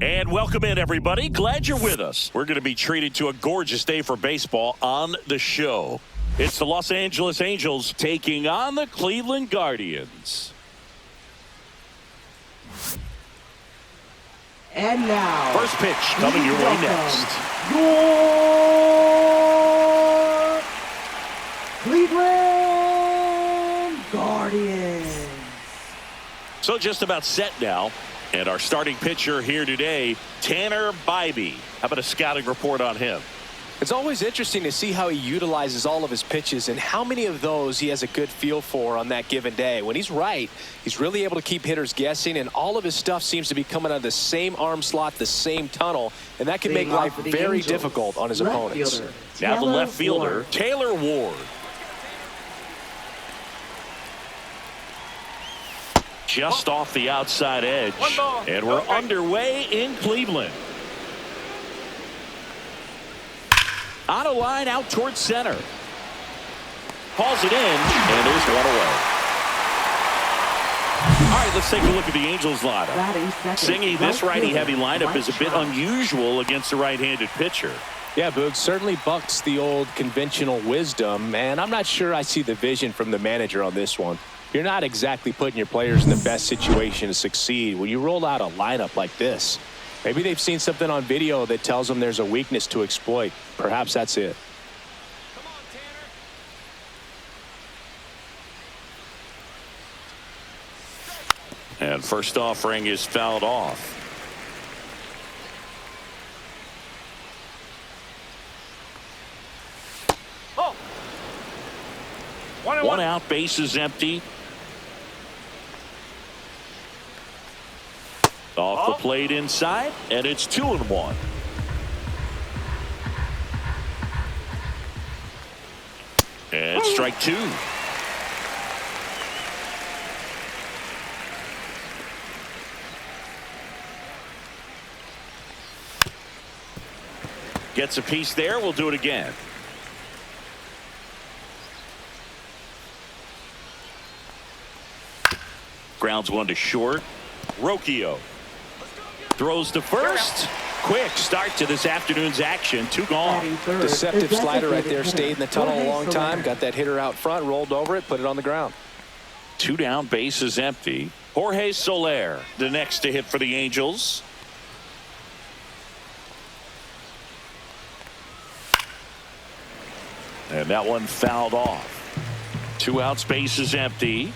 And welcome in, everybody. Glad you're with us. We're going to be treated to a gorgeous day for baseball on the show. It's the Los Angeles Angels taking on the Cleveland Guardians. And now, first pitch coming your way next. Your Cleveland Guardians. So just about set now. And our starting pitcher here today, Tanner Bybee. How about a scouting report on him? It's always interesting to see how he utilizes all of his pitches and how many of those he has a good feel for on that given day. When he's right, he's really able to keep hitters guessing, and all of his stuff seems to be coming out of the same arm slot, the same tunnel, and that can make life very difficult on his opponents. Now the left fielder, Taylor Ward. Just off the outside edge, and we're underway in Cleveland. On a line out towards center. Hauls it in, and there's one away. All right, let's take a look at the Angels lineup. Singy, this righty-heavy lineup is a bit unusual against a right-handed pitcher. Yeah, Boog, certainly bucks the old conventional wisdom, and I'm not sure I see the vision from the manager on this one. You're not exactly putting your players in the best situation to succeed when you roll out a lineup like this. Maybe they've seen something on video that tells them there's a weakness to exploit. Perhaps that's it. Come on, Tanner. And first offering is fouled off. One out, base is empty. Off the plate inside, and it's 2-1. And strike two. Gets a piece there. We'll do it again. Grounds one to short. Rocchio throws to first. Quick start to this afternoon's action. Two gone. Deceptive slider right there. Stayed in the tunnel a long time. Got that hitter out front. Rolled over it. Put it on the ground. Two down. Base is empty. Jorge Soler, the next to hit for the Angels. And that one fouled off. Two outs. Base is empty.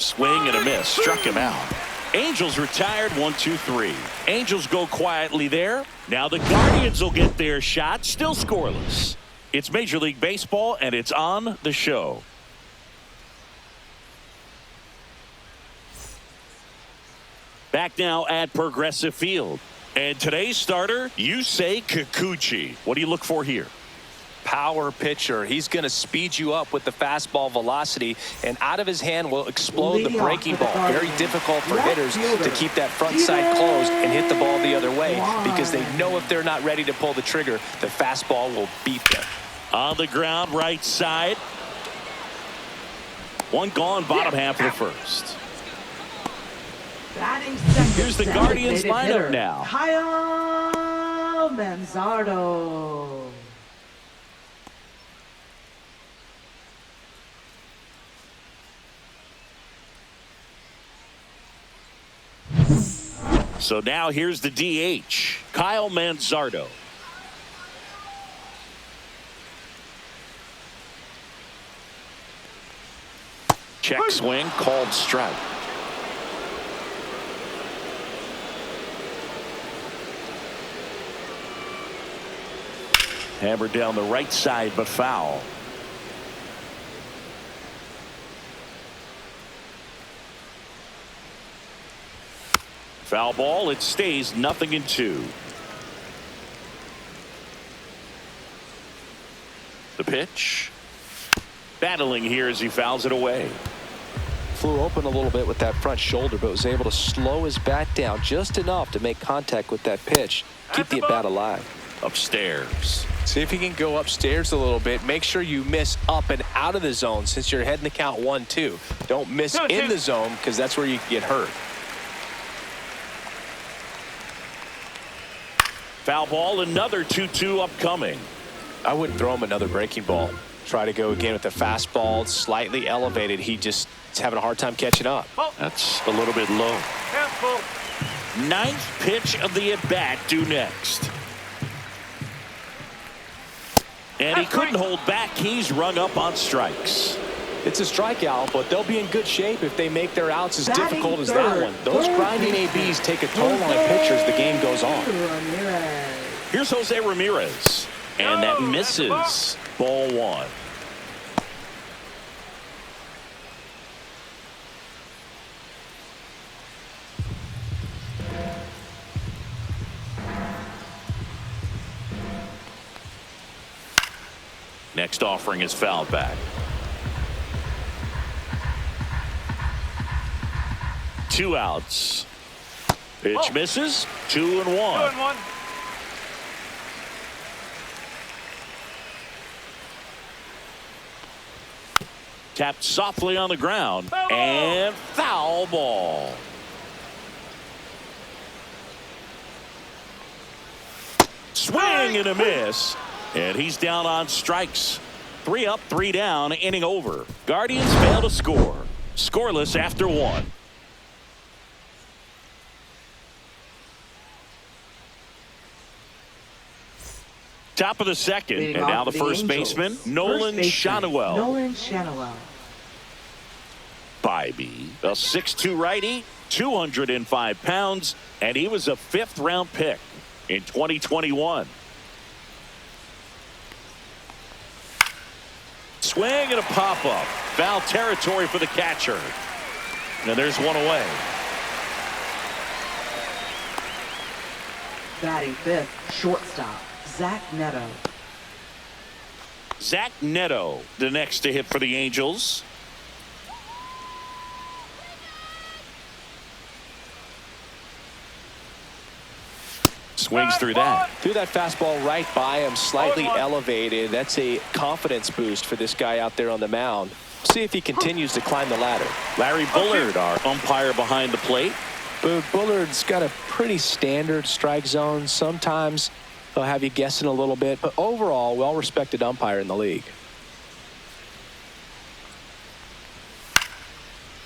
Swing and a miss. Struck him out. Angels retired 1-2-3. Angels go quietly there. Now the Guardians will get their shot. Still scoreless. It's Major League Baseball, and it's on the show. Back now at Progressive Field. And today's starter, Yusei Kikuchi. What do you look for here? Power pitcher. He's going to speed you up with the fastball velocity, and out of his hand will explode the breaking ball. Very difficult for hitters to keep that front side closed and hit the ball the other way, because they know if they're not ready to pull the trigger, the fastball will beat them. On the ground, right side. One gone, bottom half of the first. Here's the Guardians lineup now. Kyle Manzardo. So now here's the DH, Kyle Manzardo. Check swing, called strike. Hammered down the right side, but foul. Foul ball. It stays 0-2. The pitch. Battling here as he fouls it away. Flew open a little bit with that front shoulder, but was able to slow his bat down just enough to make contact with that pitch. Keep the at-bat alive. Upstairs. See if you can go upstairs a little bit. Make sure you miss up and out of the zone since you're heading the count 1-2. Don't miss in the zone because that's where you can get hurt. Foul ball, another 2-2 upcoming. I wouldn't throw him another breaking ball. Try to go again with the fastball, slightly elevated. He just is having a hard time catching up. That's a little bit low. Ninth pitch of the at-bat due next. And he couldn't hold back. He's rung up on strikes. It's a strikeout, but they'll be in good shape if they make their outs as difficult as that one. Those grinding ABs take a toll on a pitcher as the game goes on. Here's Jose Ramirez. And that misses. Ball one. Next offering is fouled back. Two outs. Pitch misses. 2-1. Tapped softly on the ground. And foul ball. Swing and a miss. And he's down on strikes. 3 up, 3 down, inning over. Guardians fail to score. Scoreless after 1. Top of the second. Leading And now the off first Angels. baseman, Nolan Schanuel. Nolan Schanuel. Bybee, a 6'2 righty, 205 pounds, and he was a 5th-round pick in 2021. Swing and a pop-up. Foul territory for the catcher. And there's one away. Batting fifth, shortstop, Zach Neto. Zach Neto, the next to hit for the Angels. Swings through that. Threw that fastball right by him, slightly elevated. That's a confidence boost for this guy out there on the mound. See if he continues to climb the ladder. Larry Bullard, our umpire behind the plate. But Bullard's got a pretty standard strike zone. Sometimes they'll have you guessing a little bit, but overall, well-respected umpire in the league.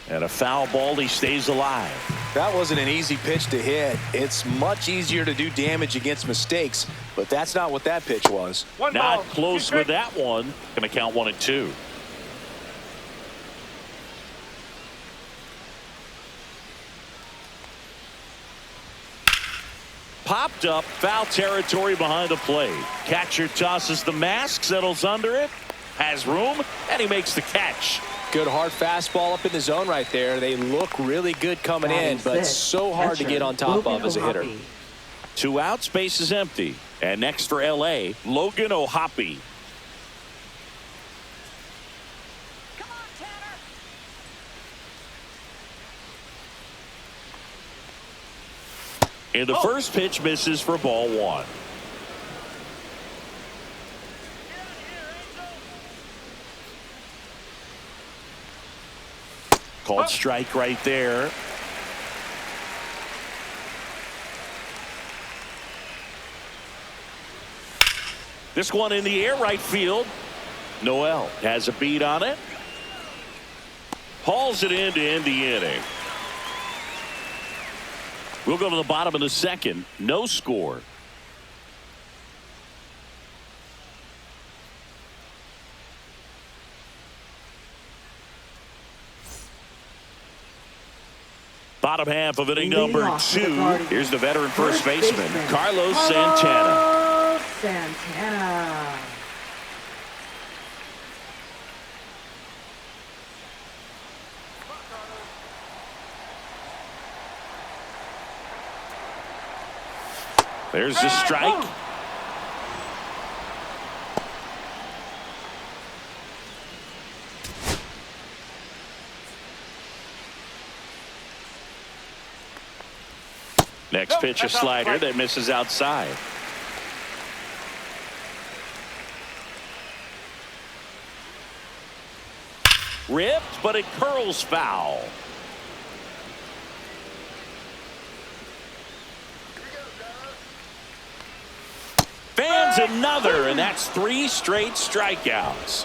And a foul ball, he stays alive. That wasn't an easy pitch to hit. It's much easier to do damage against mistakes, but that's not what that pitch was. Not close with that one. Going to count 1-2. Popped up, foul territory behind the plate. Catcher tosses the mask, settles under it, has room, and he makes the catch. Good hard fastball up in the zone right there. They look really good coming in, but so hard to get on top of as a hitter. 2 outs, base is empty. And next for LA, Logan O'Hoppe. And the first pitch misses for ball 1. Called strike right there. This one in the air, right field. Noel has a beat on it. Hauls it in to end the inning. We'll go to the bottom of the second. No score. Bottom half of inning number 2. Here's the veteran first baseman, Carlos Santana. Santana. There's the strike. Next pitch, a slider that misses outside. Ripped, but it curls foul. Fans another, and that's 3 straight strikeouts.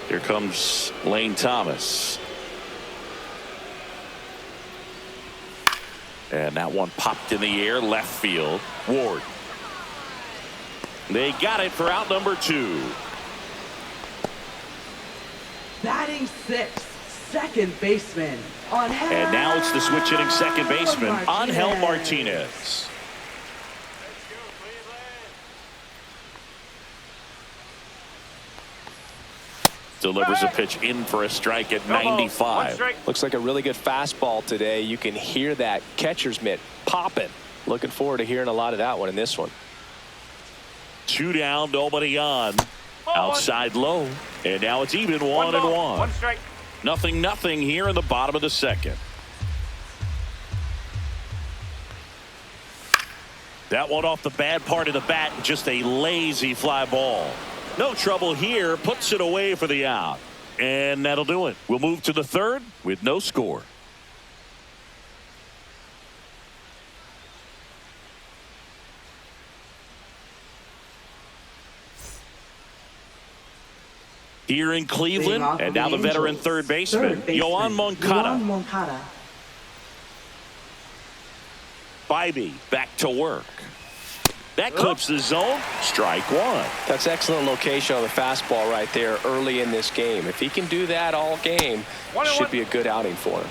Here comes Lane Thomas. And that one popped in the air, left field. Ward. They got it for out number 2. Batting 6th, second baseman. And now it's the switch hitting second baseman, Angel Martinez. Delivers a pitch in for a strike at 95. Looks like a really good fastball today. You can hear that catcher's mitt popping. Looking forward to hearing a lot of that one in this one. 2 down, nobody on. Outside low. And now it's even 1-1. 1 strike. 0-0 here in the bottom of the second. That one off the bad part of the bat. Just a lazy fly ball. No trouble here. Puts it away for the out. And that'll do it. We'll move to the third with no score. Here in Cleveland, and now the veteran third baseman, Yoan Moncada. Bybee back to work. That clips the zone. Strike 1. That's excellent location on the fastball right there early in this game. If he can do that all game, should be a good outing for him.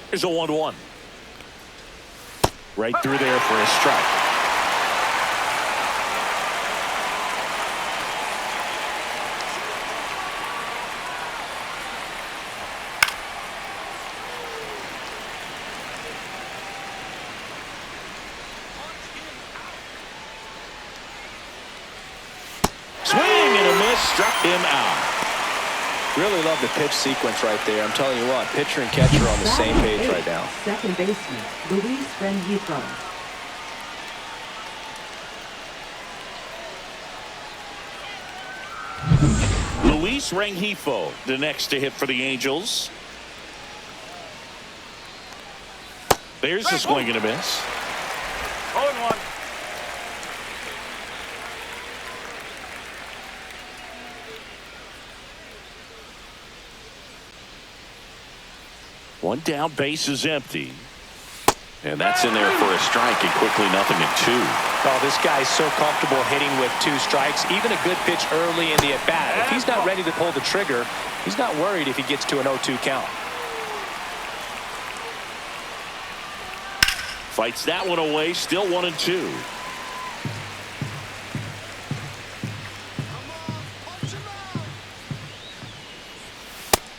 Here's a 1-1. Right through there for a strike. Struck him out. Really love the pitch sequence right there. I'm telling you what, pitcher and catcher are on the same page right now. Second baseman, Luis Rengifo. Luis Rengifo, the next to hit for the Angels. There's a swing and a miss. 0-1. One down, base is empty. And that's in there for a strike, and quickly 0-2. Oh, this guy's so comfortable hitting with 2 strikes. Even a good pitch early in the at-bat. If he's not ready to pull the trigger, he's not worried if he gets to an 0-2 count. Fights that one away, still 1-2.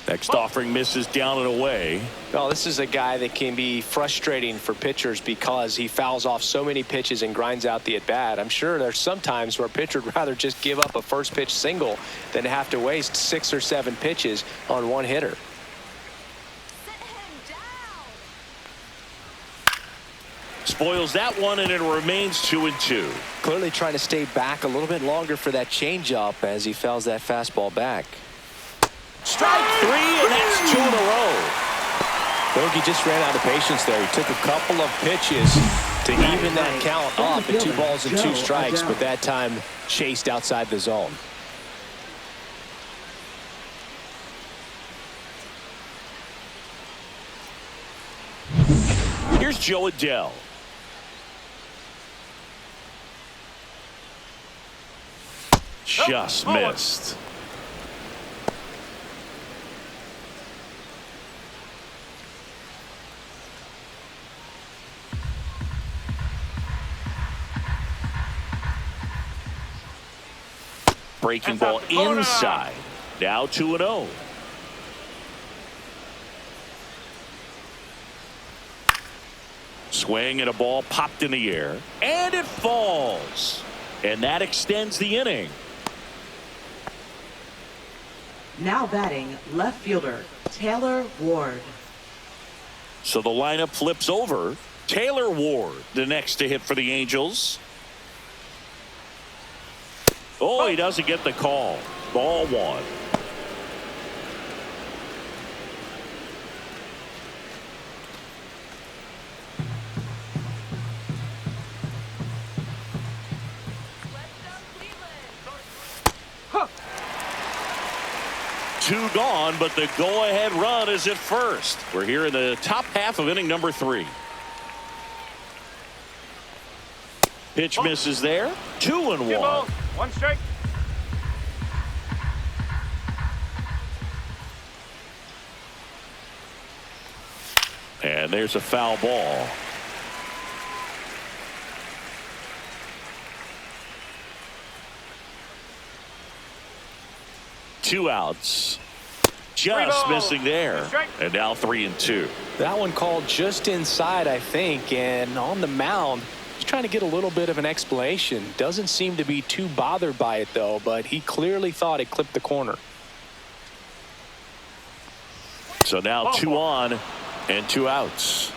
Next offering misses down and away. Well, this is a guy that can be frustrating for pitchers because he fouls off so many pitches and grinds out the at-bat. I'm sure there's some times where a pitcher would rather just give up a first pitch single than have to waste 6 or 7 pitches on one hitter. Spoils that one, and it remains 2-2. Clearly trying to stay back a little bit longer for that changeup as he fouls that fastball back. Strike 3, and that's 2 in a row. Bogey just ran out of patience there. He took a couple of pitches to even that count up at 2 balls and 2 strikes, but that time chased outside the zone. Here's Joe Adele. Just missed. Breaking ball inside. Now 2-0. Swing and a ball popped in the air. And it falls. And that extends the inning. Now batting, left fielder, Taylor Ward. So the lineup flips over. Taylor Ward, the next to hit for the Angels. Oh, he doesn't get the call. Ball one. Two gone, but the go-ahead run is at first. We're here in the top half of inning number 3. Pitch misses there. 2-1. 1 strike. And there's a foul ball. Two outs. Just missing there. And now 3-2. That one called just inside, I think, and on the mound, he's trying to get a little bit of an explanation. Doesn't seem to be too bothered by it, though, but he clearly thought it clipped the corner. So now 2 on and 2 outs.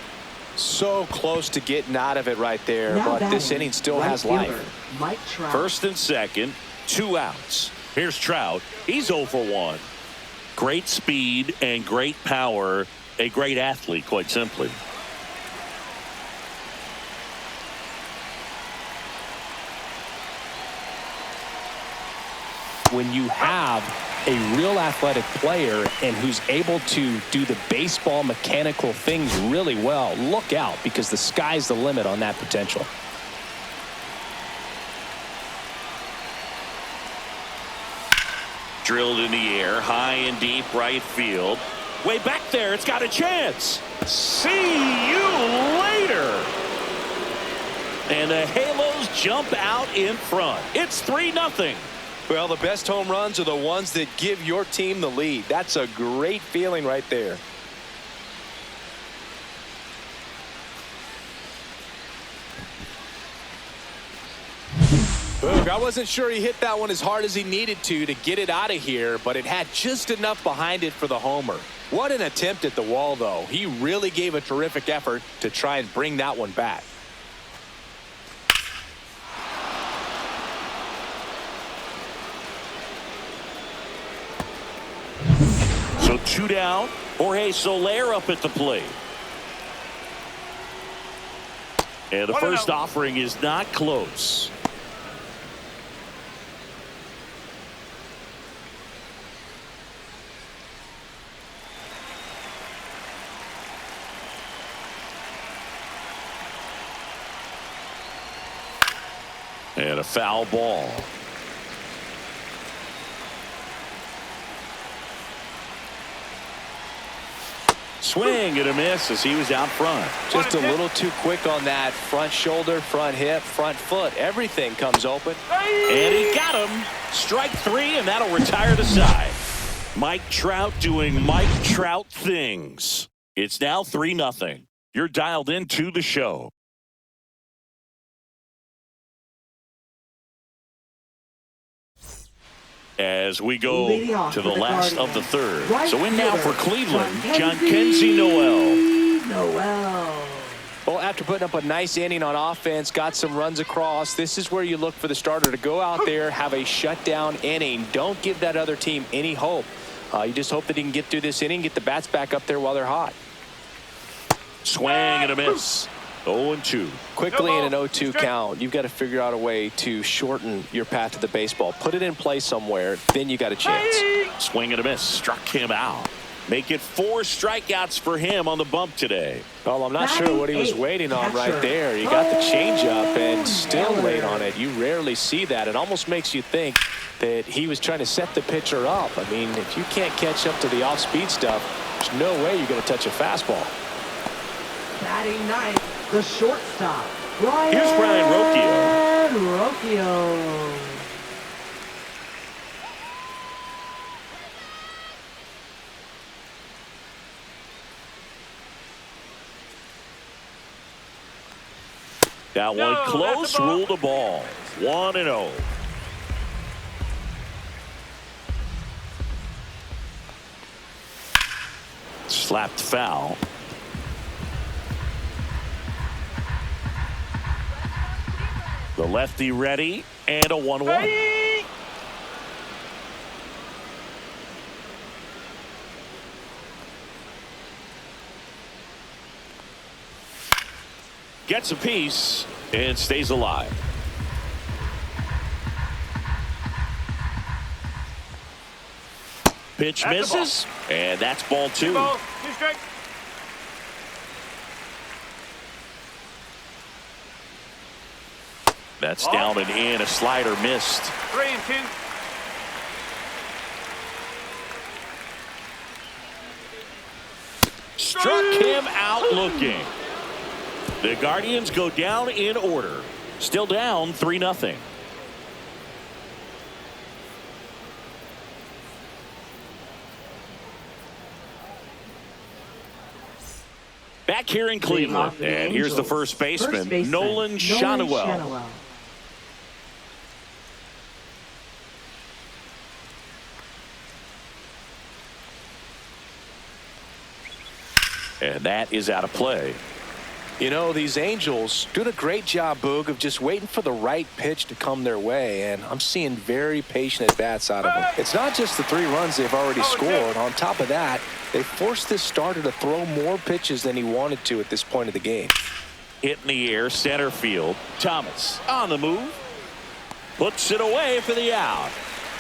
So close to getting out of it right there, Now but this batting, inning still right has fielder, life. Mike Trout. First and second, 2 outs. Here's Trout. He's 0 for 1. Great speed and great power. A great athlete, quite simply. When you have a real athletic player and who's able to do the baseball mechanical things really well, look out, because the sky's the limit on that potential. Drilled in the air, high and deep right field. Way back there, it's got a chance. See you later. And the Halos jump out in front. It's 3-0. Well, the best home runs are the ones that give your team the lead. That's a great feeling right there. Boog, I wasn't sure he hit that one as hard as he needed to get it out of here, but it had just enough behind it for the homer. What an attempt at the wall, though. He really gave a terrific effort to try and bring that one back. So 2 down. Jorge Soler up at the plate. And the first offering is not close. And a foul ball. Swing and a miss as he was out front. Just a little too quick on that front shoulder, front hip, front foot. Everything comes open. And he got him. Strike 3, and that'll retire the side. Mike Trout doing Mike Trout things. It's now 3-0. You're dialed into the show. As we go to the last of the third. So in now for Cleveland, Jhonkensy Noel. Well, after putting up a nice inning on offense, got some runs across, this is where you look for the starter to go out there, have a shutdown inning. Don't give that other team any hope. You just hope that he can get through this inning, get the bats back up there while they're hot. Swing and a miss. 0-2. Quickly in an 0-2 count, you've got to figure out a way to shorten your path to the baseball. Put it in play somewhere, then you got a chance. Swing and a miss. Struck him out. Make it 4 strikeouts for him on the bump today. Well, I'm not sure what he was waiting on right there. He got the changeup and still late on it. You rarely see that. It almost makes you think that he was trying to set the pitcher up. I mean, if you can't catch up to the off-speed stuff, there's no way you're going to touch a fastball. Batting ninth, the shortstop. Here's Brian Rocchio. That one close, ruled a ball. 1-0. Slapped foul. The lefty ready, and a 1-1. Gets a piece and stays alive. Pitch misses, and that's ball 2. 2 strikes. That's down and in. A slider missed. 3-2. Struck him out looking. The Guardians go down in order. Still down 3-0. Back here in Cleveland, and here's the first baseman, Nolan Schanuel. And that is out of play. You know, these Angels doing a great job, Boog, of just waiting for the right pitch to come their way, and I'm seeing very patient at-bats out of them. It's not just the 3 runs they've already scored. On top of that, they forced this starter to throw more pitches than he wanted to at this point of the game. Hit in the air, center field. Thomas on the move. Puts it away for the out.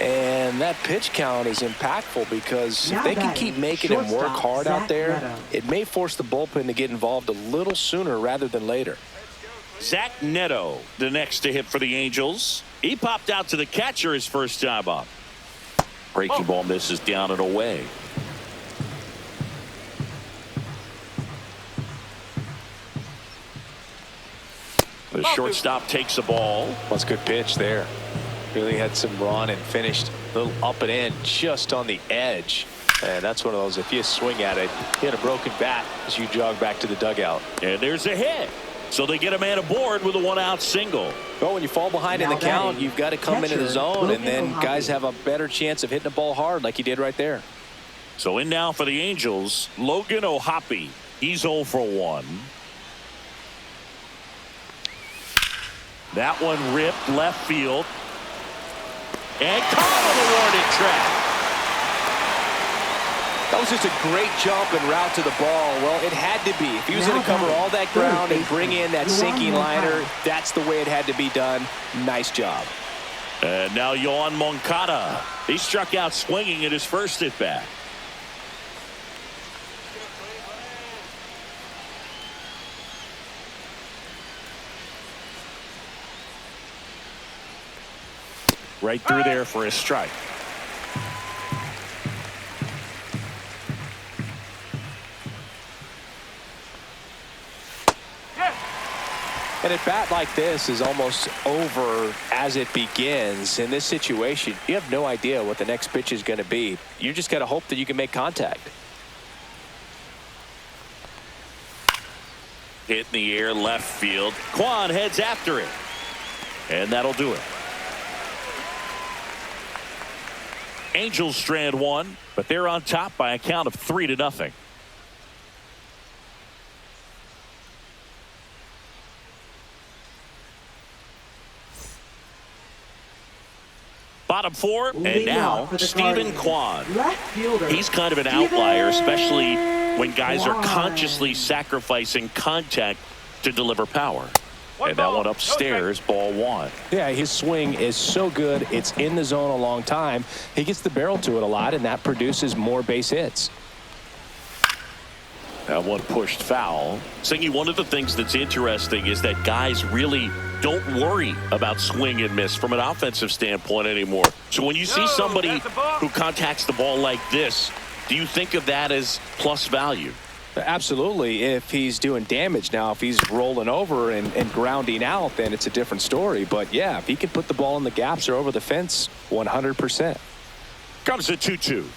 And that pitch count is impactful because if they can keep making him work hard out there, it may force the bullpen to get involved a little sooner rather than later. Zach Neto, the next to hit for the Angels. He popped out to the catcher his first time up. Breaking ball misses down and away. The shortstop takes the ball. That's a good pitch there. Really had some run and finished a little up and in just on the edge. And that's one of those, if you swing at it, hit a broken bat as you jog back to the dugout. And there's a hit. So they get a man aboard with a 1-out single. Well, when you fall behind in the count, you've got to come into the zone, and then guys have a better chance of hitting the ball hard like he did right there. So in now for the Angels, Logan O'Hoppe. He's 0 for 1. That one ripped left field. And caught on the warning track. That was just a great jump and route to the ball. Well, it had to be. If he was going to cover all that ground and bring in that sinking liner, that's the way it had to be done. Nice job. And now Yoan Moncada. He struck out swinging at his first at bat. Right through there for a strike. An at-bat like this is almost over as it begins. In this situation, you have no idea what the next pitch is going to be. You just got to hope that you can make contact. Hit in the air, left field. Kwan heads after it. And that'll do it. Angels strand 1, but they're on top by a count of 3-0. Bottom 4, and now Stephen Kwan. He's kind of an outlier, especially when guys are consciously sacrificing contact to deliver power. And that one upstairs, ball 1. Yeah, his swing is so good. It's in the zone a long time. He gets the barrel to it a lot, and that produces more base hits. That one pushed foul. Singy, one of the things that's interesting is that guys really don't worry about swing and miss from an offensive standpoint anymore. So when you see somebody who contacts the ball like this, do you think of that as plus value? Absolutely, if he's doing damage. Now, if he's rolling over and grounding out, then it's a different story. But, yeah, if he can put the ball in the gaps or over the fence, 100%. Comes a 2-2.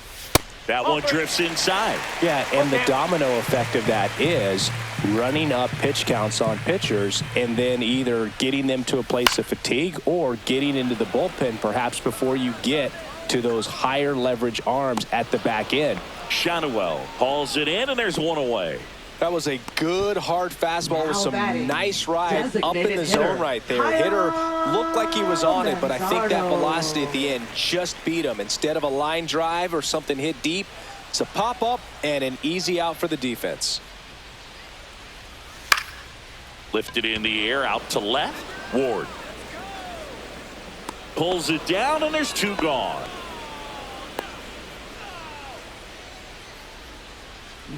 That one drifts inside. Yeah, and the domino effect of that is running up pitch counts on pitchers and then either getting them to a place of fatigue or getting into the bullpen perhaps before you get to those higher leverage arms at the back end. Schanuel hauls it in, and there's one away. That was a good hard fastball with some nice ride up in the zone right there. Hitter looked like he was on it, but I think that velocity at the end just beat him. Instead of a line drive or something hit deep, it's a pop up and an easy out for the defense. Lifted in the air out to left. Ward pulls it down, and there's two gone.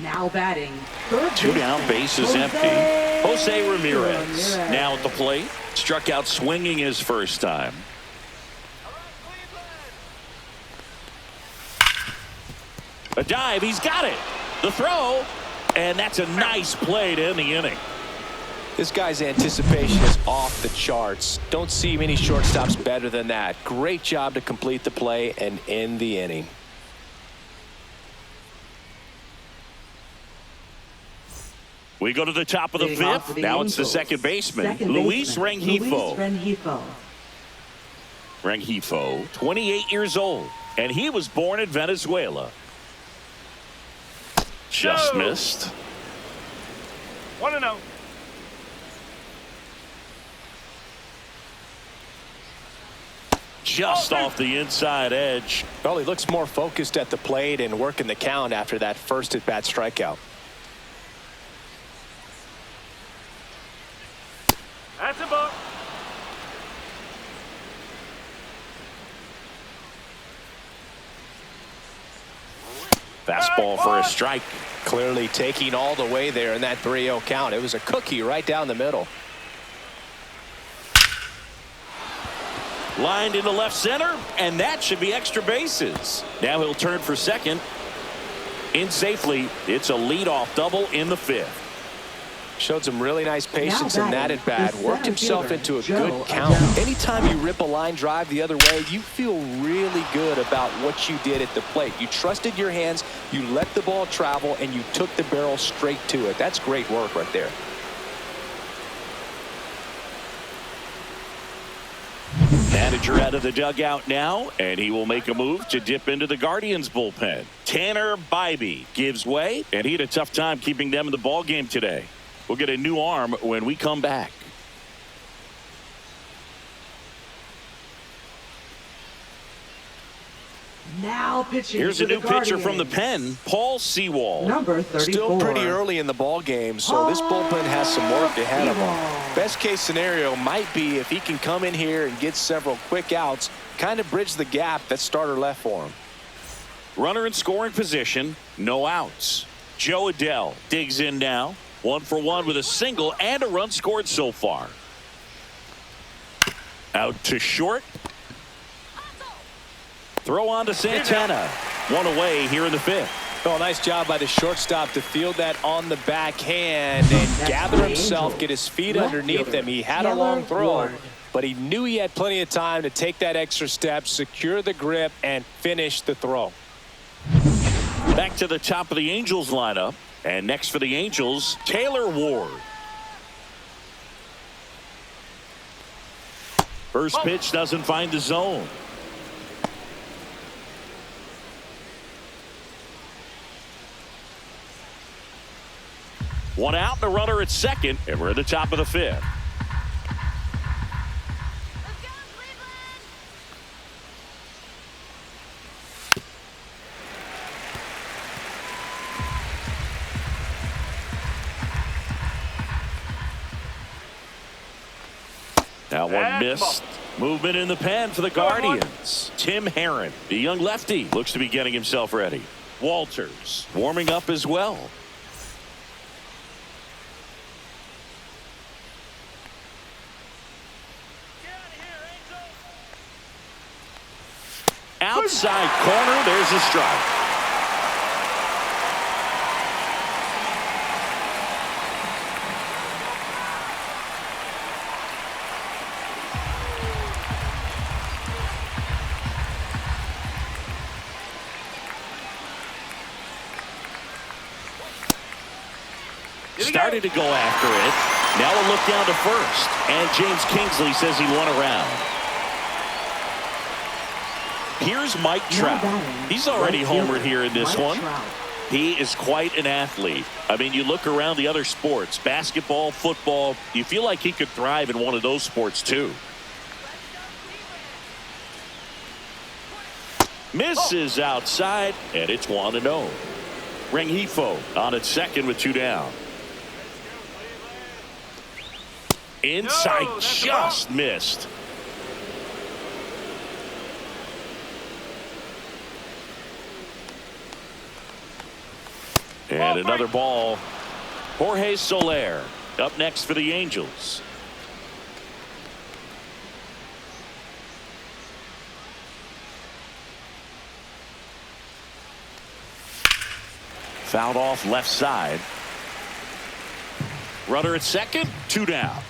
Now batting. Third Two down, baseman, bases empty. Jose Ramirez now at the plate. Struck out swinging his first time. A dive, he's got it. The throw, and that's a nice play to end the inning. This guy's anticipation is off the charts. Don't see many shortstops better than that. Great job to complete the play and end the inning. We go to the top of the fifth. Now it's the second baseman, Luis Rengifo. Rengifo, 28 years old, and he was born in Venezuela. Just missed. 1-0. Just off the inside edge. Well, he looks more focused at the plate and working the count after that first at-bat strikeout. That's a ball. Fastball for a strike. Clearly taking all the way there in that 3-0 count. It was a cookie right down the middle. Lined into left center, and that should be extra bases. Now he'll turn for second. In safely, it's a leadoff double in the fifth. Showed some really nice patience in that at bat. Worked himself into a good count. Anytime you rip a line drive the other way, you feel really good about what you did at the plate. You trusted your hands, you let the ball travel, and you took the barrel straight to it. That's great work right there. Manager out of the dugout now, and he will make a move to dip into the Guardians bullpen. Tanner Bybee gives way, and he had a tough time keeping them in the ball game today. We'll get a new arm when we come back. Now pitching. Here's a new pitcher from the pen, Paul Sewald. Number 34. Still pretty early in the ball game, so this bullpen has some work ahead of him. Best case scenario might be if he can come in here and get several quick outs, kind of bridge the gap that starter left for him. Runner in scoring position, no outs. Joe Adell digs in now. 1 for 1 with a single and a run scored so far. Out to short. Throw on to Santana. One away here in the fifth. Oh, nice job by the shortstop to field that on the backhand and gather himself, get his feet underneath him. He had a long throw, but he knew he had plenty of time to take that extra step, secure the grip, and finish the throw. Back to the top of the Angels lineup. And next for the Angels, Taylor Ward. First pitch doesn't find the zone. One out, the runner at second, and we're at the top of the fifth. That one missed. Movement in the pen for the Guardians. Tim Herron, the young lefty, looks to be getting himself ready. Walters warming up as well. Outside corner, there's a strike. Started to go after it. Now a look down to first. And James Kingsley says he won a round. Here's Mike Trout. He's already homered here in this one. He is quite an athlete. I mean, you look around the other sports, basketball, football, you feel like he could thrive in one of those sports too. Misses outside, and it's 1-0. Rengifo on at second with 2 down. Inside, No, that's a just ball. missed. And another ball. Jorge Soler up next for the Angels. Fouled off left side. Runner at second, 2 down.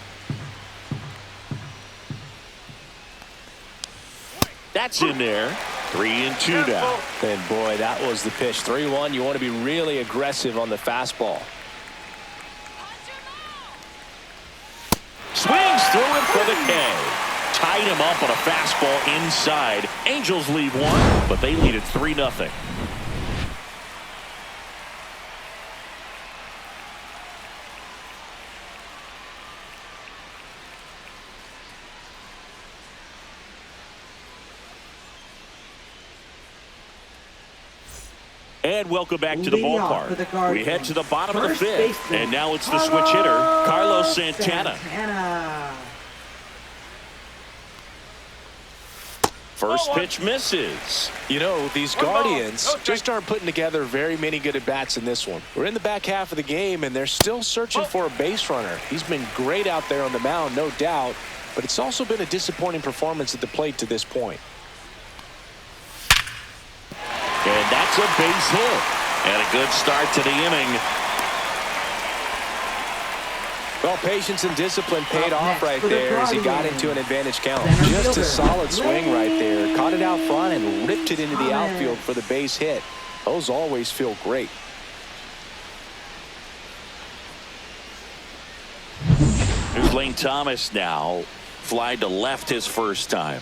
That's in there. 3-2 now. And boy, that was the pitch. 3-1. You want to be really aggressive on the fastball. Swings through it for the K. Tied him up on a fastball inside. Angels lead 1, but they lead it 3-0. And welcome back to the Leading off for the ballpark. Guardians, We head to the bottom of the first 5th, baseman, and now it's the switch hitter, Carlos Santana. First pitch misses. You know, these Guardians just aren't putting together very many good at-bats in this one. We're in the back half of the game, and they're still searching for a base runner. He's been great out there on the mound, no doubt, but it's also been a disappointing performance at the plate to this point. And that's a base hit. And a good start to the inning. Well, patience and discipline paid off right there as he got into an advantage count. Center Just a fielder, solid swing right there. Caught it out front and ripped it into the Thomas. outfield for the base hit. Those always feel great. Here's Lane Thomas now. Fly to left his first time.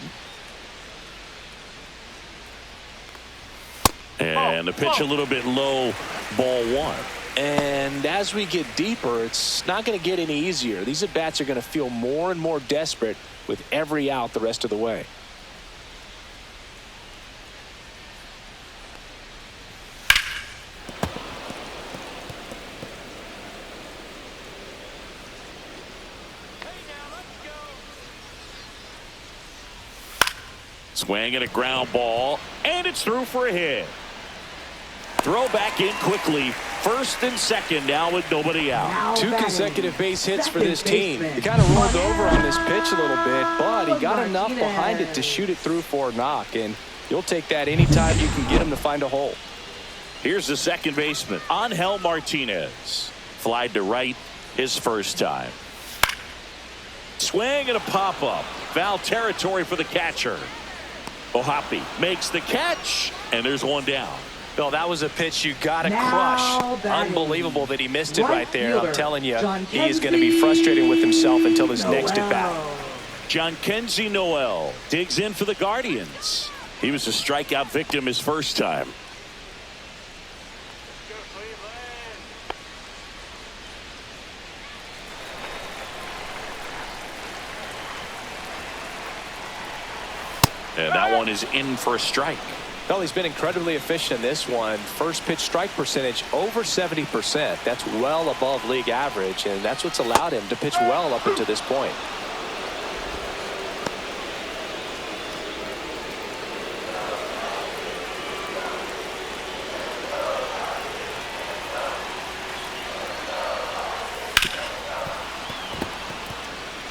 And the pitch a little bit low, ball 1. And as we get deeper, it's not going to get any easier. These at-bats are going to feel more and more desperate with every out the rest of the way. Swing and a ground ball, and it's through for a hit. Throw back in quickly. First and second now with nobody out. Two consecutive base hits for this team. He kind of rolled over on this pitch a little bit, but he got enough behind it to shoot it through for a knock, and you'll take that anytime you can get him to find a hole. Here's the second baseman, Angel Martinez. Flied to right his first time. Swing and a pop-up. Foul territory for the catcher. Ohapi makes the catch, and there's one down. Bill, that was a pitch you got to Now crush. batting. Unbelievable that he missed it Right right there. I'm fielder, telling you, John he is going to be frustrated with himself until his next at bat. John Kenzie Noel digs in for the Guardians. He was a strikeout victim his first time. And that one is in for a strike. Well, he's been incredibly efficient in this one. First pitch strike percentage over 70%. That's well above league average, and that's what's allowed him to pitch well up until this point.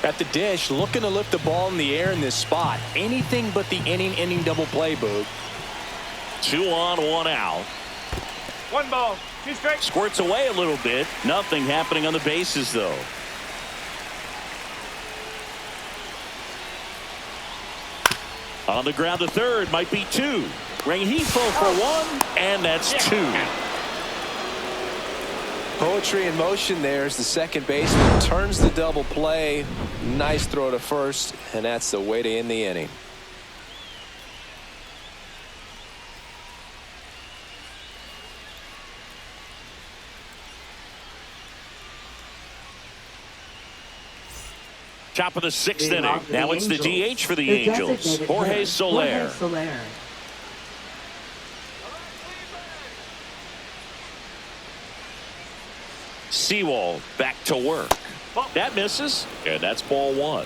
At the dish, looking to lift the ball in the air in this spot. Anything but the inning double play, Boog. 2 on, 1 out. 1 ball, 2 strikes. Squirts away a little bit. Nothing happening on the bases, though. On the ground to third, might be 2. Rengifo for 1, and that's 2. Poetry in motion there as the second baseman turns the double play. Nice throw to first, and that's the way to end the inning. Top of the 6th Leading inning. off for Now the it's the Angels, DH for the the Angels. designated Jorge hitter, Soler. Jorge Soler. Sewell back to work. That misses, and that's ball one.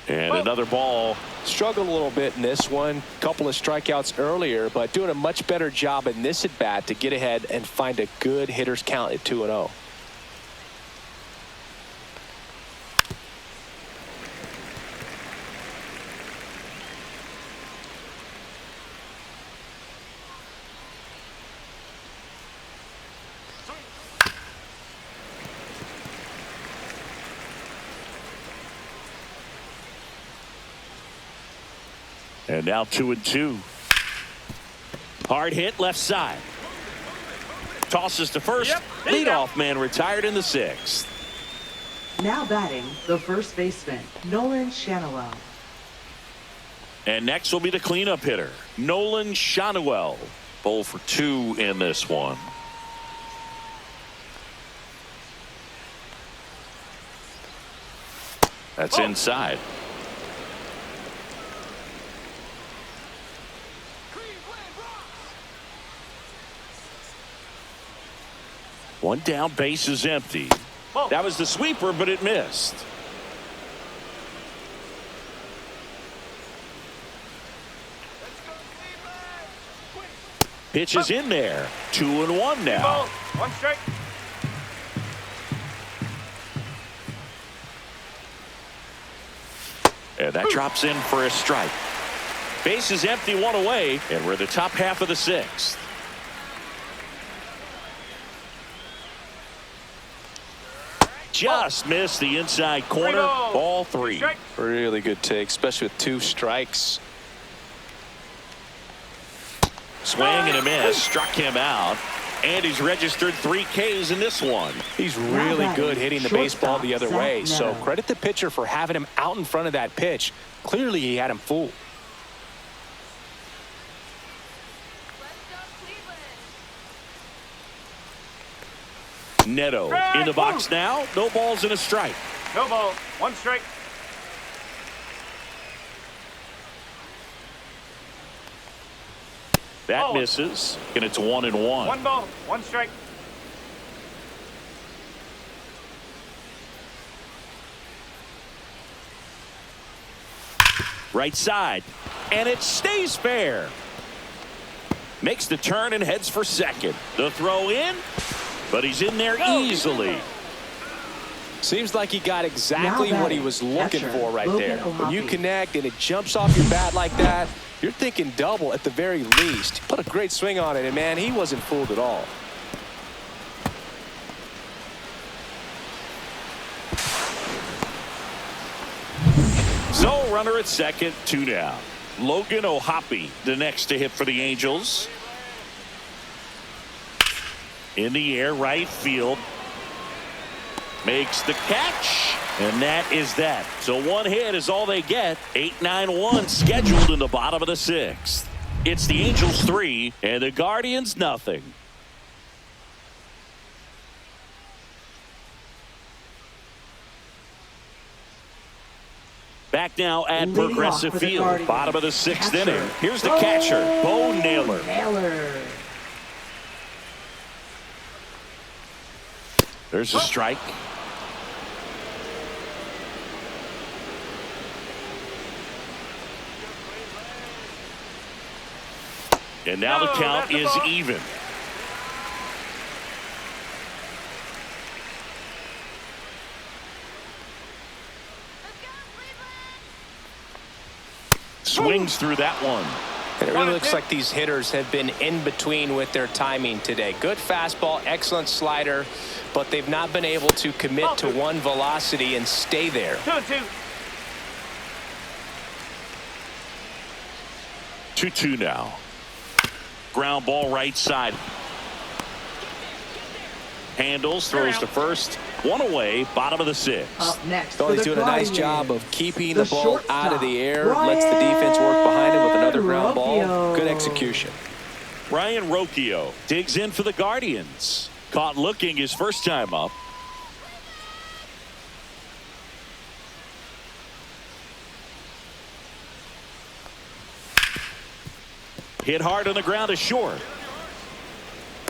And another ball. Struggled a little bit in this one. Couple of strikeouts earlier, but doing a much better job in this at bat to get ahead and find a good hitter's count at 2-0. And now 2-2. Hard hit left side. Tosses to first. Yep, there you go. Leadoff man retired in the sixth. Now batting, the first baseman, Nolan Schanuel. And next will be the cleanup hitter, Nolan Schanuel. 0 for 2 in this one. That's inside. One down, base is empty. That was the sweeper, but it missed. Pitch is in there. 2-1 now. 1 strike. And that drops in for a strike. Base is empty, 1 away, and we're the top half of the sixth. Just missed the inside corner. Ball 3. Really good take, especially with 2 strikes. Swing and a miss. Struck him out. And he's registered 3 Ks in this one. He's really good hitting the baseball the other way. So credit the pitcher for having him out in front of that pitch. Clearly he had him fooled. Neto in the box now. No balls and a strike. No ball. 1 strike. That misses, and it's 1-1. 1 ball. 1 strike. Right side, and it stays fair. Makes the turn and heads for second. The throw in, but he's in there easily. Seems like he got exactly what he was looking for right there. When you Ohapi. connect and it jumps off your bat like that, you're thinking double at the very least. Put a great swing on it, and man, he wasn't fooled at all. So runner at second, 2 down. Logan Ohapi, the next to hit for the Angels. In the air, right field. Makes the catch, and that is that. So 1 hit is all they get. 8-9-1 scheduled in the bottom of the 6th. It's the Angels 3 and the Guardians nothing. Back now at Leading Progressive off for the Field, Guardians. bottom of the 6th Catcher, inning. Here's the catcher, Bo Naylor. There's a strike. And now the count is even. Swings through that one. And it really looks like these hitters have been in between with their timing today. Good fastball, excellent slider, but they've not been able to commit to one velocity and stay there. 2-2. 2-2 now. Ground ball right side. Handles, throws to first. 1 away, bottom of the 6th. Up next, Thought he's for the doing a nice Guardians, job of keeping the the ball out of the air. shortstop, Lets the defense work behind him with another ground ball. Rocchio. Good execution. Brian Rocchio digs in for the Guardians. Caught looking his first time up. Hit hard on the ground is short.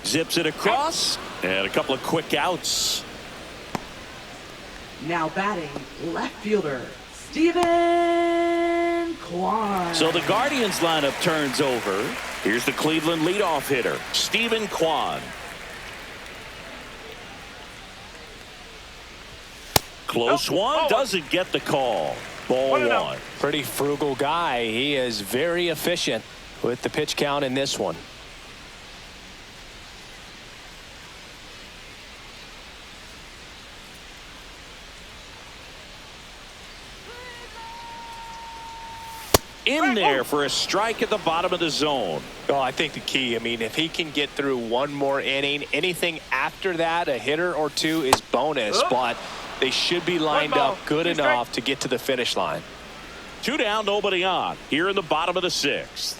Zips it across, and a couple of quick outs. Now batting, left fielder, Steven Kwan. So the Guardians lineup turns over. Here's the Cleveland leadoff hitter, Steven Kwan. Close one, doesn't get the call. Ball one. Pretty frugal guy. He is very efficient with the pitch count in this one. In there for a strike at the bottom of the zone. Oh, I think the key, if he can get through one more inning, anything after that, a hitter or two is bonus, but they should be lined up good enough to get to the finish line. 2 down, nobody on. Here in the bottom of the 6th.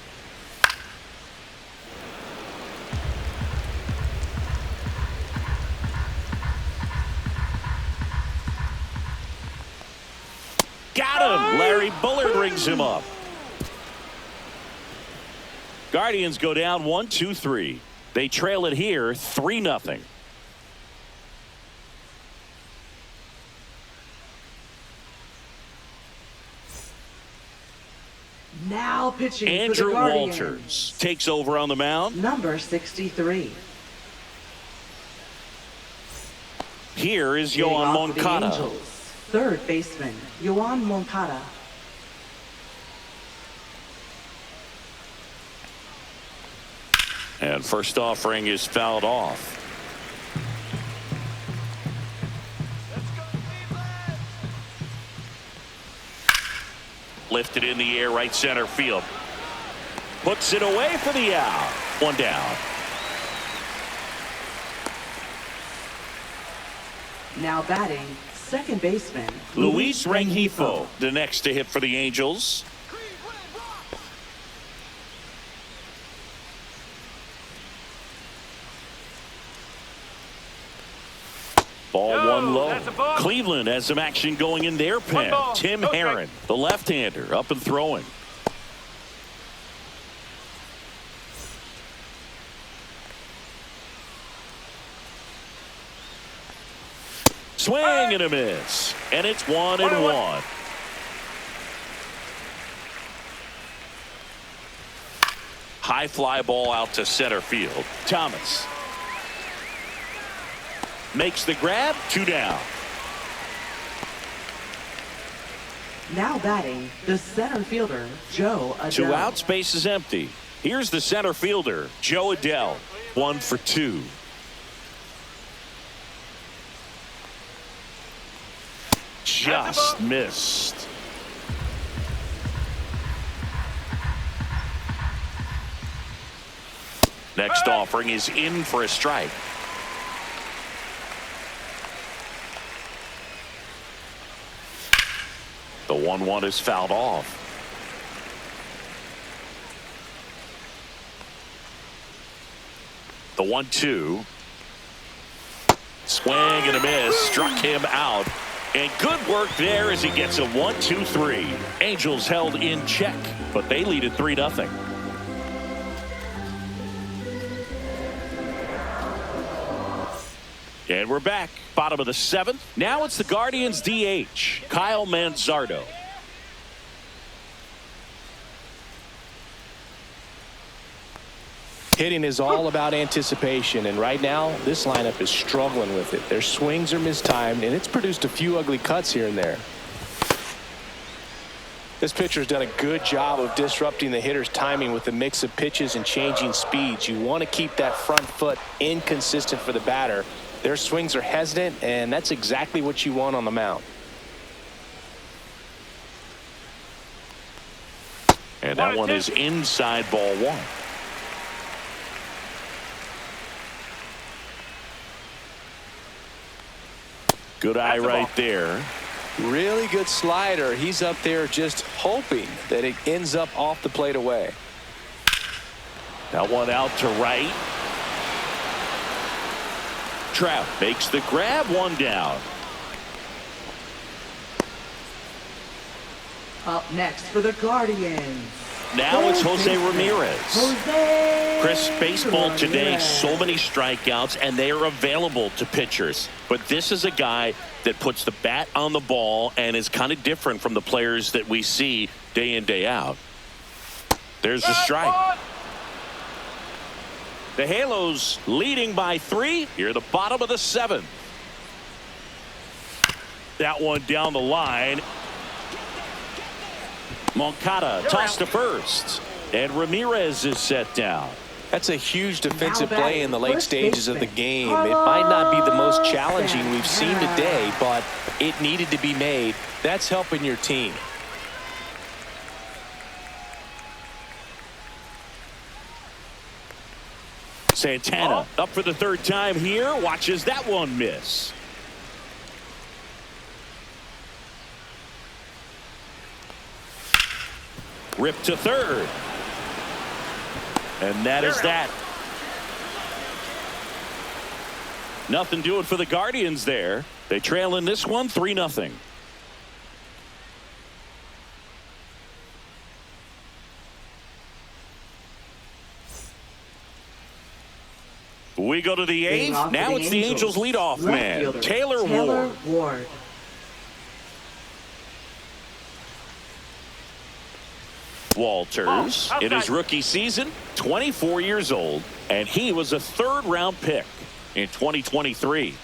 Got him. Larry Bullard rings him up. Guardians go down 1-2-3. They trail it here 3-0. Now pitching Andrew for the Guardians. Walters takes over on the mound. Number 63. Here is Leading Yoan off for the Moncada. Angels, third baseman, Yoan Moncada. And first offering is fouled off. Lifted in the air, right center field. Puts it away for the out. 1 down. Now batting, second baseman, Luis Rengifo, the next to hit for the Angels. Ball one low. Cleveland has some action going in their pen. Tim Herron, the left-hander, up and throwing. Swing and a miss. And it's 1-1. High fly ball out to center field. Thomas makes the grab. 2 down. Now batting, the center fielder, Joe Adele. 2 outs, base is empty. Here's the center fielder, Joe Adele. 1 for 2. Just missed. Next offering is in for a strike. The 1-1 is fouled off. The 1-2. Swing and a miss. Struck him out. And good work there as he gets a 1-2-3. Angels held in check, but they lead at 3-0. And we're back. Bottom of the 7th. Now it's the Guardians DH, Kyle Manzardo. Hitting is all about anticipation, and right now this lineup is struggling with it. Their swings are mistimed, and it's produced a few ugly cuts here and there. This pitcher's done a good job of disrupting the hitter's timing with the mix of pitches and changing speeds. You want to keep that front foot inconsistent for the batter. Their swings are hesitant, and that's exactly what you want on the mound. And that one is inside, ball 1. Good eye right there. Really good slider. He's up there just hoping that it ends up off the plate away. That one out to right. Trout makes the grab. 1 down. Up next for the Guardians, Now it's Jose Ramirez. Jose Chris, baseball today, Ramirez. so many strikeouts, and they are available to pitchers. But this is a guy that puts the bat on the ball and is kind of different from the players that we see day in, day out. There's the strike. The Halos leading by 3 here, the bottom of the 7th. That one down the line. Moncada tossed to first, and Ramirez is set down. That's a huge defensive play in the late stages of the game. It might not be the most challenging we've seen today, but it needed to be made. That's helping your team. Santana up for the 3rd time here, watches that one miss. Ripped to 3rd. And that is that. Nothing doing for the Guardians there. They trail in this one 3-0. We go to the 8th. Now it's the Angels leadoff man, Taylor Ward. Walters in his rookie season, 24 years old, and he was a 3rd-round pick in 2023.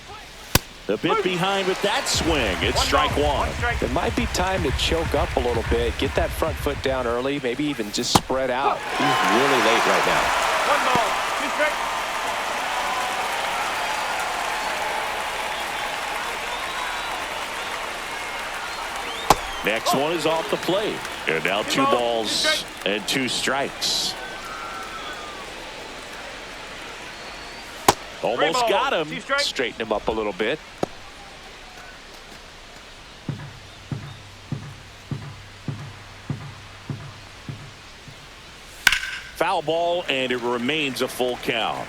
The bit behind with that swing. It's strike one. It might be time to choke up a little bit, get that front foot down early, maybe even just spread out. He's really late right now. 1 ball, 2 strikes. Next one is off the plate. And now 2 balls and 2 strikes. Almost got him. Straighten him up a little bit. Foul ball, and it remains a full count.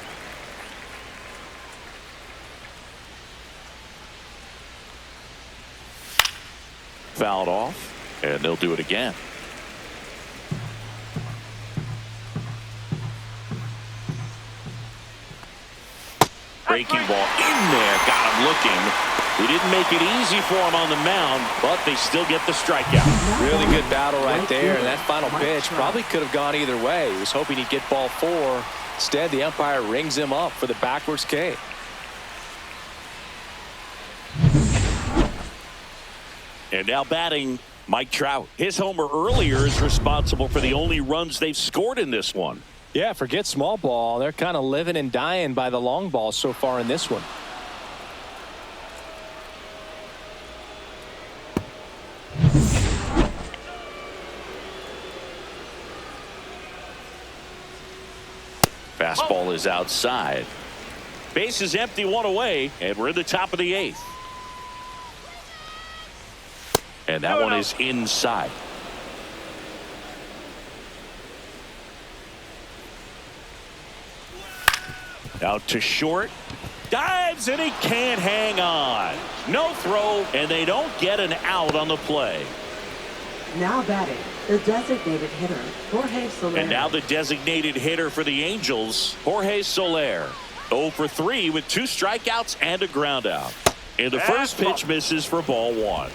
Fouled off, and they'll do it again. Breaking ball in there, got him looking. We didn't make it easy for him on the mound, but they still get the strikeout. Really good battle right there, and that final pitch probably could have gone either way. He was hoping he'd get ball 4. Instead, the umpire rings him up for the backwards K. And now batting, Mike Trout. His homer earlier is responsible for the only runs they've scored in this one. Yeah, forget small ball. They're kind of living and dying by the long ball so far in this one. Fastball is outside. Base is empty, 1 away, and we're in the top of the 8th. And that one is inside. Out to short. Dives, and he can't hang on. No throw, and they don't get an out on the play. Now batting, the designated hitter, Jorge Soler. And now the designated hitter for the Angels, Jorge Soler. 0 for 3 with 2 strikeouts and a ground out. And the first pitch misses for ball 1.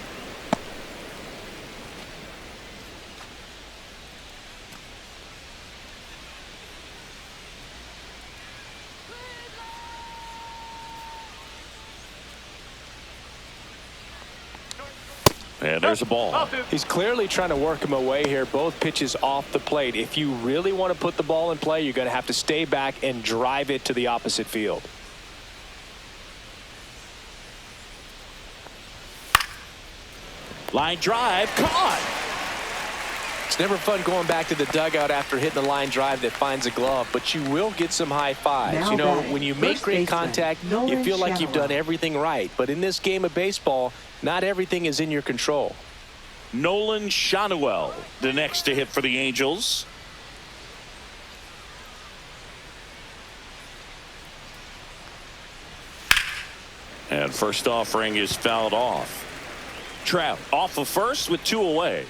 And there's a ball. He's clearly trying to work him away here. Both pitches off the plate. If you really want to put the ball in play, you're going to have to stay back and drive it to the opposite field. Line drive, caught. It's never fun going back to the dugout after hitting the line drive that finds a glove, but you will get some high fives. Now you know, batting, when you make first great baseman, contact, you Nolan feel like you've done Shanaway. everything right. But in this game of baseball, not everything is in your control. Nolan Shanaway, the next to hit for the Angels. And first offering is fouled off. Trout off of first with 2 away.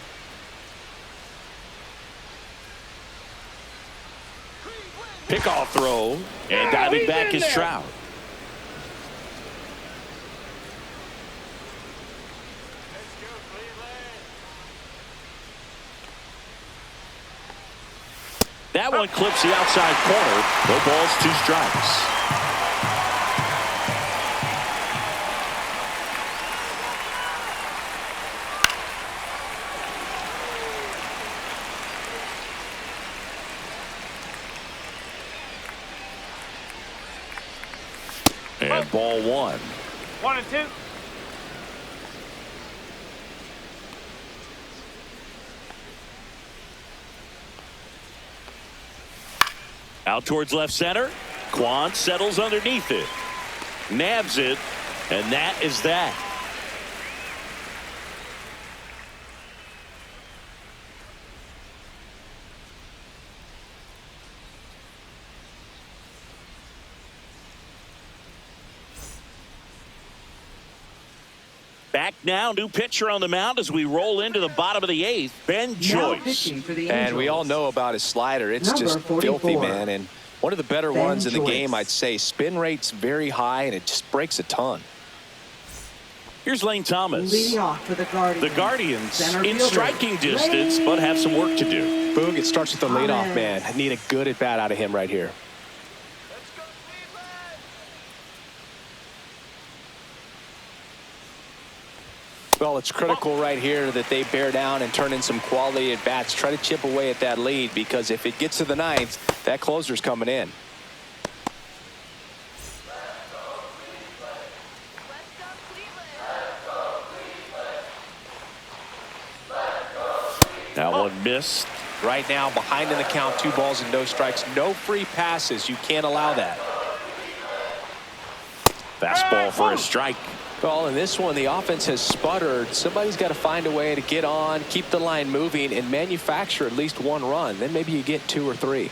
Pickoff throw, and diving back is Trout. That one clips the outside corner. No balls, 2 strikes. And ball 1. 1 and 2. Out towards left center. Quan settles underneath it. Nabs it. And that is that. Back now, new pitcher on the mound as we roll into the bottom of the 8th, Ben Now Joyce. pitching for the And we all Angels. know about his slider. It's Number just 44. filthy, man. And one of the better Ben ones in the Joyce. game, I'd say. Spin rate's very high, and it just breaks a ton. Here's Lane Thomas. Leading off for the Guardians. The Guardians Center in fielder, striking distance, but have some work to do. Boog, it starts with the leadoff Thomas. man. I need a good at-bat out of him right here. Well, it's critical right here that they bear down and turn in some quality at-bats. Try to chip away at that lead, because if it gets to the 9th, that closer's coming in. That one missed. Right now, behind in the count, 2 balls and no strikes. No free passes. You can't allow that. Fastball for a strike. Well, in this one, the offense has sputtered. Somebody's got to find a way to get on, keep the line moving, and manufacture at least 1 run. Then maybe you get 2 or 3.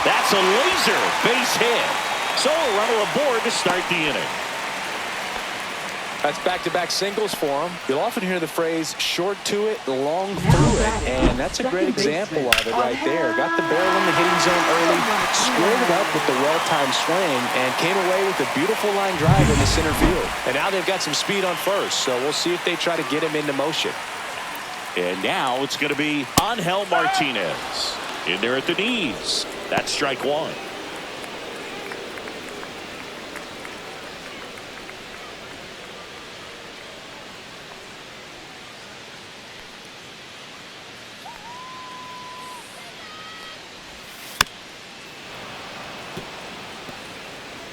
That's a laser base hit. So a runner aboard to start the inning. That's back-to-back singles for him. You'll often hear the phrase short to it, long through it, and that's a great example of it right there. Got the barrel in the hitting zone early, squared it up with the well-timed swing, and came away with a beautiful line drive in the center field. And now they've got some speed on first, so we'll see if they try to get him into motion. And now it's going to be Angel Martinez. In there at the knees. That's strike 1.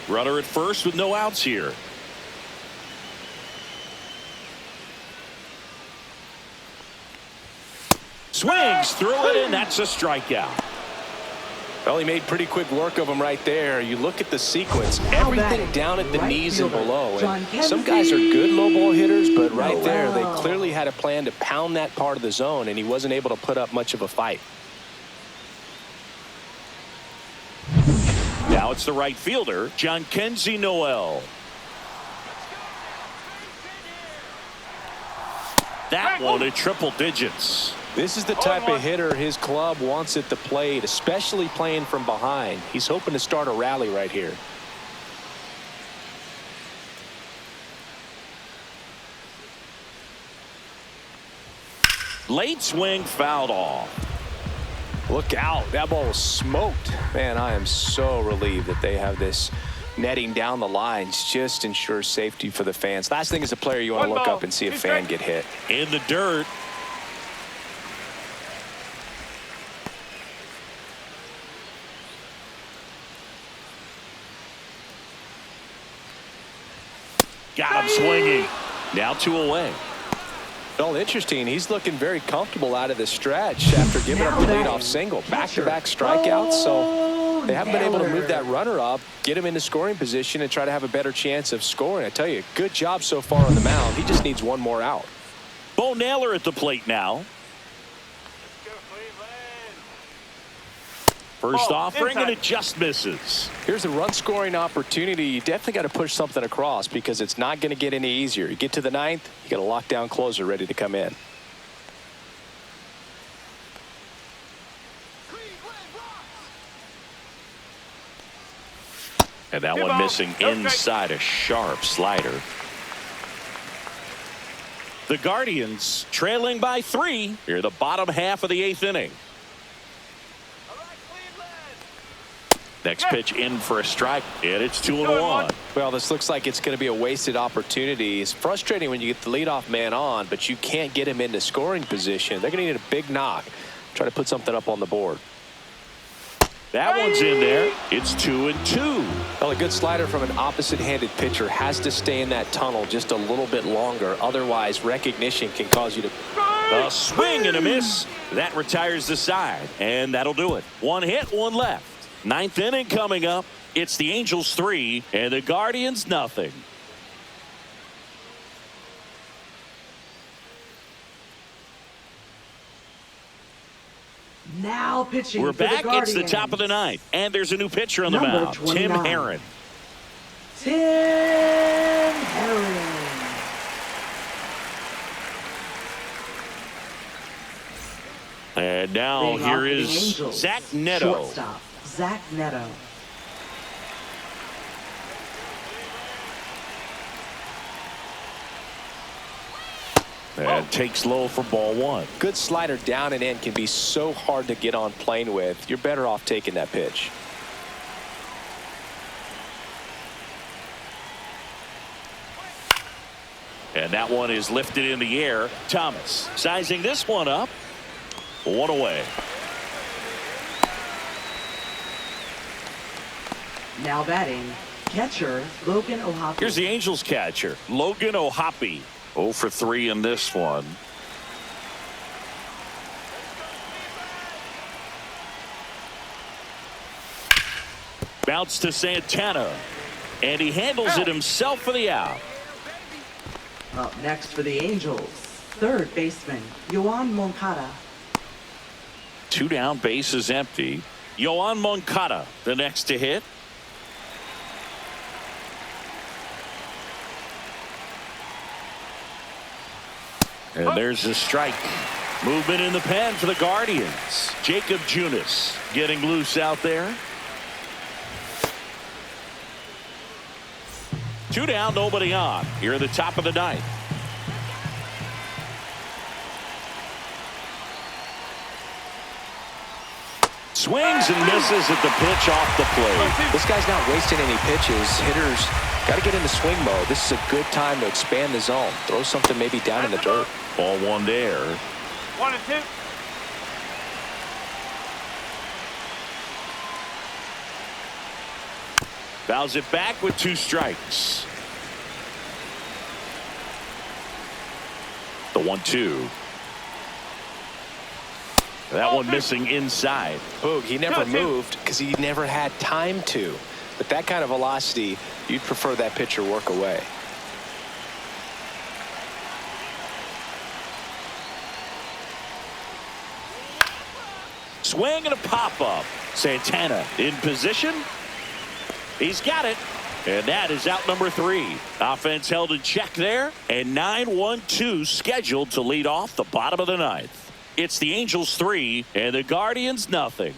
Runner at first with no outs here. Swings through it, and that's a strikeout. Well, he made pretty quick work of him right there. You look at the sequence, everything down at the knees and below. And some guys are good low ball hitters, but right there, they clearly had a plan to pound that part of the zone, and he wasn't able to put up much of a fight. Now it's the right fielder, Jhonkensy Noel. That one at triple digits. This is the type of hitter his club wants at the plate, especially playing from behind. He's hoping to start a rally right here. Late swing fouled off. Look out. That ball was smoked. Man, I am so relieved that they have this netting down the lines. Just ensures safety for the fans. Last thing as a player, you want to look up and see a fan get hit. In the dirt. Got him swinging. Now 2 away. Well, interesting. He's looking very comfortable out of the stretch after giving up the leadoff single. Back-to-back strikeouts, so they haven't been able to move that runner up, get him into scoring position, and try to have a better chance of scoring. I tell you, good job so far on the mound. He just needs 1 more out. Bo Naylor at the plate now. First offering, and it just misses. Here's a run-scoring opportunity. You definitely got to push something across because it's not going to get any easier. You get to the 9th, you got a lockdown closer ready to come in. And that Two one ball. missing No strike. inside, a sharp slider. The Guardians trailing by 3 here, the bottom half of the 8th inning. Next pitch in for a strike, and it's 2-1. Well, this looks like it's going to be a wasted opportunity. It's frustrating when you get the leadoff man on, but you can't get him into scoring position. They're going to need a big knock. Try to put something up on the board. That one's in there. It's 2-2. Well, a good slider from an opposite-handed pitcher has to stay in that tunnel just a little bit longer. Otherwise, recognition can cause you to... A swing and a miss. That retires the side, and that'll do it. One hit, one left. 9th inning coming up. It's the Angels 3 and the Guardians nothing. Now pitching. We're for back. The It's the top of the 9th, and there's a new pitcher on the Number mound, Tim 29. Herron. Tim Herron. And now Leading off here for the is Angels, Zach Neto. Shortstop, Zach Neto. And takes low for ball 1. Good slider down and in can be so hard to get on plane with. You're better off taking that pitch. And that one is lifted in the air. Thomas sizing this one up. 1 away. Now batting, catcher Logan O'Hoppe. Here's the Angels catcher, Logan O'Hoppe. 0 for 3 in this one. Bounce to Santana. And he handles it himself for the out. Up next for the Angels, third baseman Yoan Moncada. 2 down, bases empty. Yoan Moncada, the next to hit. And there's the strike. Movement in the pen for the Guardians. Jacob Junis getting loose out there. 2 down, nobody on. Here at the top of the 9th. Swings and misses at the pitch off the plate. This guy's not wasting any pitches. Hitters got to get into swing mode. This is a good time to expand the zone. Throw something maybe down in the dirt. Ball 1 there. 1-2. Fouls it back with 2 strikes. The 1-2. That one missing inside. Boog, he never moved because he never had time to. But that kind of velocity, you'd prefer that pitcher work away. Swing and a pop-up. Santana in position. He's got it. And that is out number 3. Offense held in check there. And 9-1-2 scheduled to lead off the bottom of the 9th. It's the Angels 3 and the Guardians nothing.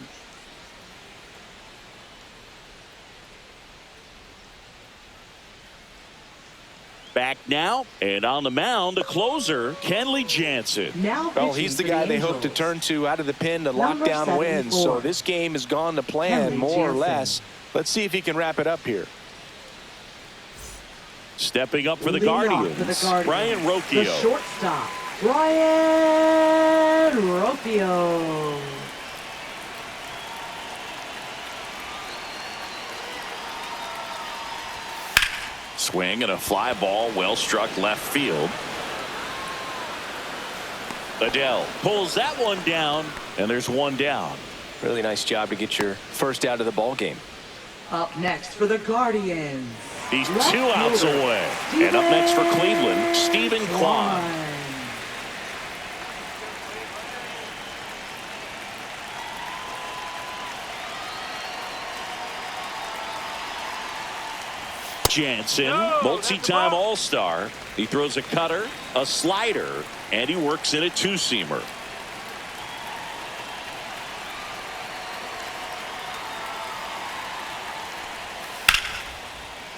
Back now, and on the mound, the closer, Kenley Jansen. Now Well, pitching he's the for guy they hope to Angels, turn to out of the pen to lock Number down wins. 74. So this game has gone to plan, Kenley more or Jansen. less. Let's see if he can wrap it up here. Stepping up for the leading off Guardians, for the Guardians, Brian the Rocchio. shortstop, Brian Rocchio. Swing and a fly ball, well struck left field. Adele pulls that one down, and there's 1 down. Really nice job to get your first out of the ball game. Up next for the Guardians, He's left 2 outs fielder, away. And up next for Cleveland, Stephen Kwan. Kwan. Jansen, multi-time All-Star. He throws a cutter, a slider, and he works in a 2-seamer.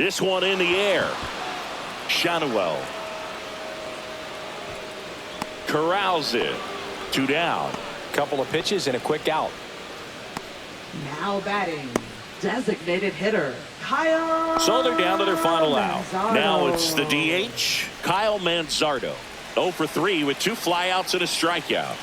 This one in the air. Shanuel corrals it. 2 down. Couple of pitches and a quick out. Now batting, designated hitter, Kyle. So they're down to their final out. Manzardo. Now it's the DH, Kyle Manzardo. 0 for 3 with 2 flyouts and a strikeout.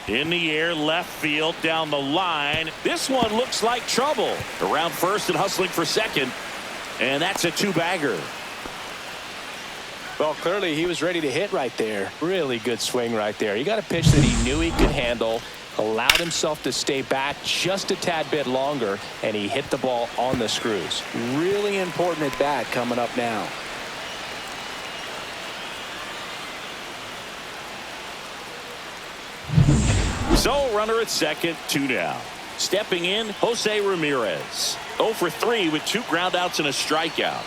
In the air, left field, down the line. This one looks like trouble. Around first and hustling for second. And that's a 2-bagger. Well, clearly he was ready to hit right there. Really good swing right there. You got a pitch that he knew he could handle, allowed himself to stay back just a tad bit longer, and he hit the ball on the screws. Really important at bat coming up now. So runner at second, 2 down. Stepping in, Jose Ramirez. 0 for 3 with 2 groundouts and a strikeout.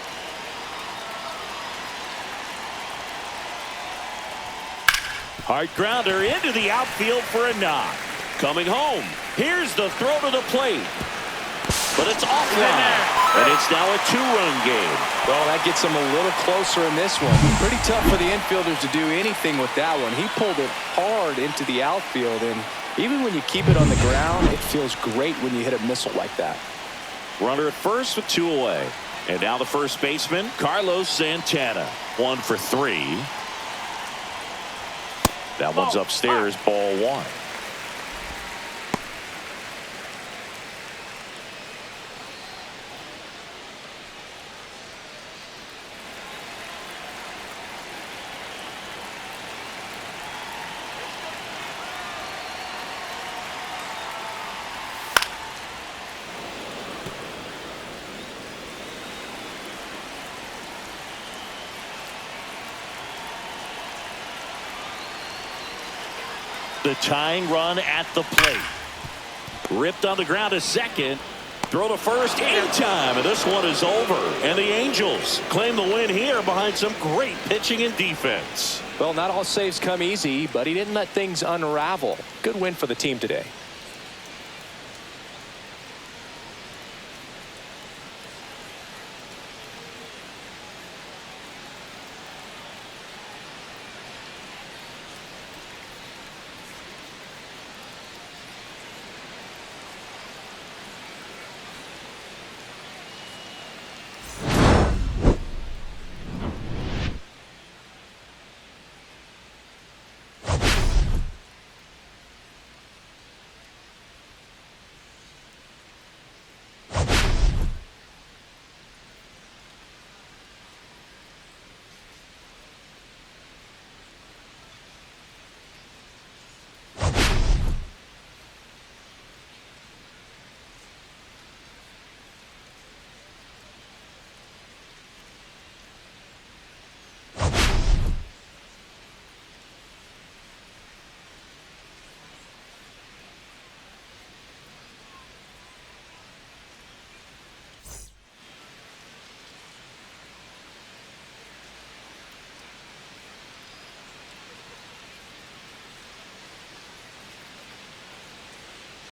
Hard grounder into the outfield for a knock. Coming home. Here's the throw to the plate. But it's offline. And it's now a 2-run game. Well, that gets him a little closer in this one. Pretty tough for the infielders to do anything with that one. He pulled it hard into the outfield, and even when you keep it on the ground, it feels great when you hit a missile like that. Runner at first with 2 away. And now the first baseman, Carlos Santana. 1 for 3. That one's upstairs, ball 1. The tying run at the plate. Ripped on the ground to second. Throw to first in time, and this one is over. And the Angels claim the win here behind some great pitching and defense. Well, not all saves come easy, but he didn't let things unravel. Good win for the team today.